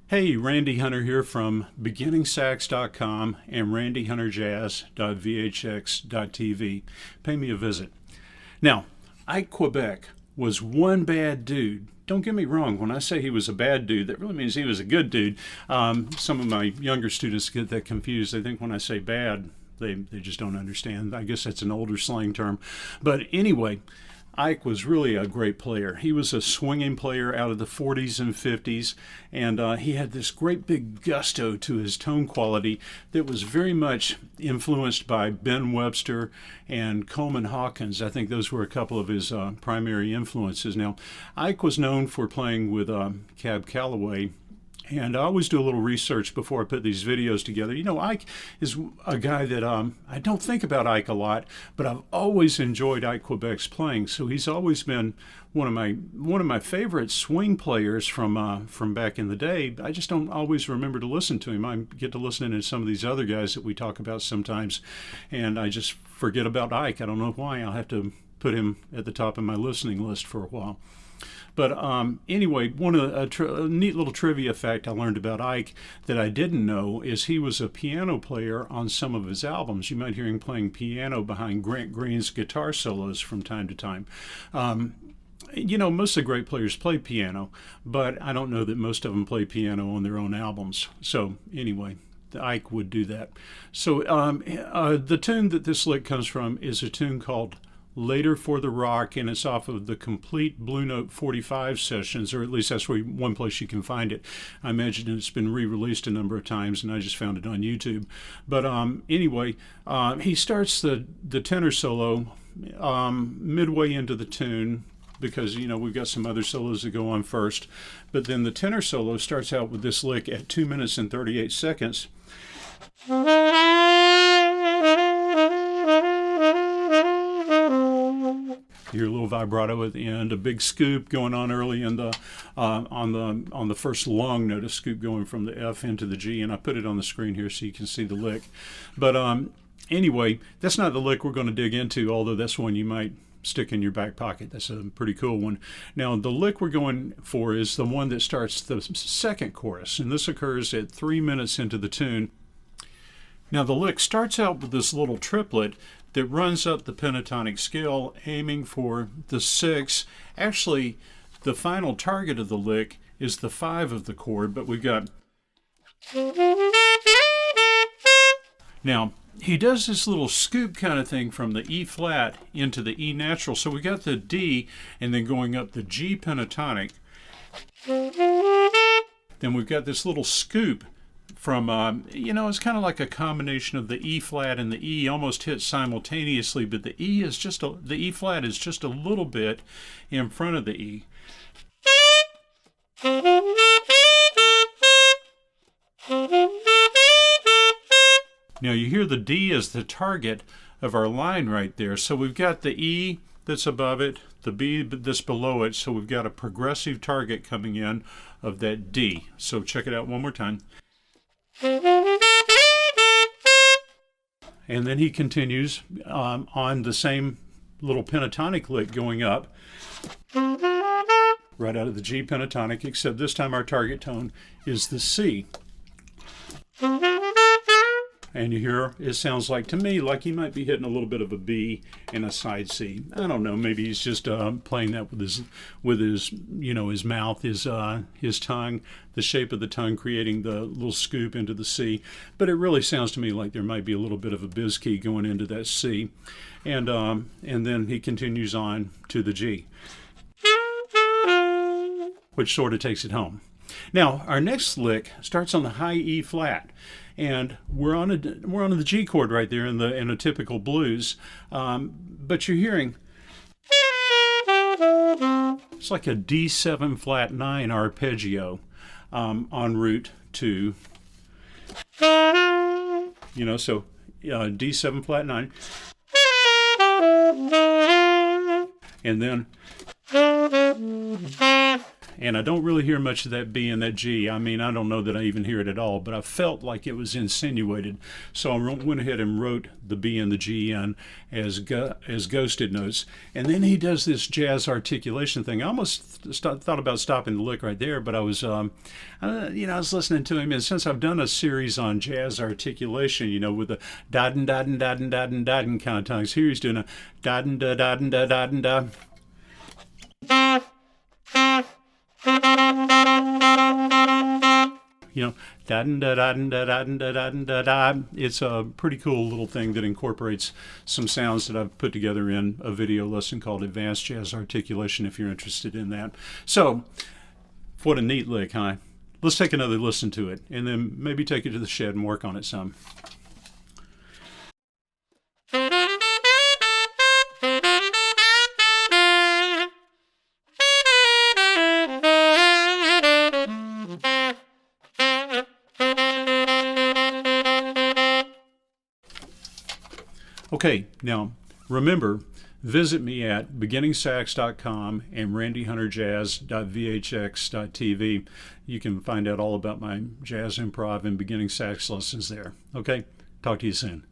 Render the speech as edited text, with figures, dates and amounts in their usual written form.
Hey, Randy Hunter here from beginningsax.com and randyhunterjazz.vhx.tv. Pay me a visit. Now, Ike Quebec was one bad dude. Don't get me wrong, when I say he was a bad dude, that really means he was a good dude. Some of my younger students get that confused. They think when I say bad, they just don't understand. I guess that's an older slang term. But anyway, Ike was really a great player. He was a swinging player out of the 40s and 50s, and he had this great big gusto to his tone quality that was very much influenced by Ben Webster and Coleman Hawkins. I think those were a couple of his primary influences. Now, Ike was known for playing with Cab Calloway. And I always do a little research before I put these videos together. You know, Ike is a guy that I don't think about Ike a lot, but I've always enjoyed Ike Quebec's playing. So he's always been one of my favorite swing players from back in the day. I just don't always remember to listen to him. I get to listening to some of these other guys that we talk about sometimes, and I just forget about Ike. I don't know why. I'll have to put him at the top of my listening list for a while. But anyway, a neat little trivia fact I learned about Ike that I didn't know is he was a piano player on some of his albums. You might hear him playing piano behind Grant Green's guitar solos from time to time. You know, most of the great players play piano, but I don't know that most of them play piano on their own albums. So anyway, Ike would do that. So the tune that this lick comes from is a tune called Later for the Rock, and it's off of the complete Blue Note 45 sessions, or at least that's one place you can find it. I imagine it's been re-released a number of times, and I just found it on YouTube. But anyway, he starts the tenor solo midway into the tune, because, you know, we've got some other solos that go on first. But then the tenor solo starts out with this lick at 2 minutes and 38 seconds. Your little vibrato at the end, a big scoop going on early in the on the first long note, a scoop going from the F into the G, and I put it on the screen here so you can see the lick. But anyway, that's not the lick we're going to dig into, although that's one you might stick in your back pocket. That's a pretty cool one. Now, the lick we're going for is the one that starts the second chorus, and this occurs at 3 minutes into the tune. Now, the lick starts out with this little triplet that runs up the pentatonic scale, aiming for the 6. Actually, the final target of the lick is the 5 of the chord, but we've got... Now, he does this little scoop kind of thing from the E flat into the E natural. So we got the D, and then going up the G pentatonic. Then we've got this little scoop from, you know, it's kind of like a combination of the E flat and the E almost hit simultaneously, but the E flat is just a little bit in front of the E. Now you hear the D as the target of our line right there. So we've got the E that's above it, the B that's below it, so we've got a progressive target coming in of that D. So check it out one more time. And then he continues on the same little pentatonic lick going up right out of the G pentatonic, except this time our target tone is the C. And you hear, it sounds like, to me, like he might be hitting a little bit of a B and a side C. I don't know, maybe he's just playing that with his, you know, his mouth, his tongue, the shape of the tongue creating the little scoop into the C. But it really sounds to me like there might be a little bit of a biz key going into that C. And then he continues on to the G, which sort of takes it home. Now, our next lick starts on the high E flat. And we're on the G chord right there in a typical blues, but you're hearing it's like a D7 flat 9 arpeggio en route to, you know, so D7 flat 9, and then and I don't really hear much of that B and that G. I mean, I don't know that I even hear it at all, but I felt like it was insinuated. So I went ahead and wrote the B and the G in as ghosted notes. And then he does this jazz articulation thing. I almost thought about stopping the lick right there, but I was, I was listening to him. And since I've done a series on jazz articulation, with the da-dun, da-dun, da-dun, da-dun, da-dun kind of tongues, here he's doing a da-dun, da, da-dun, da, da-dun, da. It's a pretty cool little thing that incorporates some sounds that I've put together in a video lesson called Advanced Jazz Articulation, if you're interested in that. So, what a neat lick, huh? Let's take another listen to it, and then maybe take it to the shed and work on it some. Okay, now remember, visit me at beginningsax.com and randyhunterjazz.vhx.tv. You can find out all about my jazz improv and beginning sax lessons there. Okay, talk to you soon.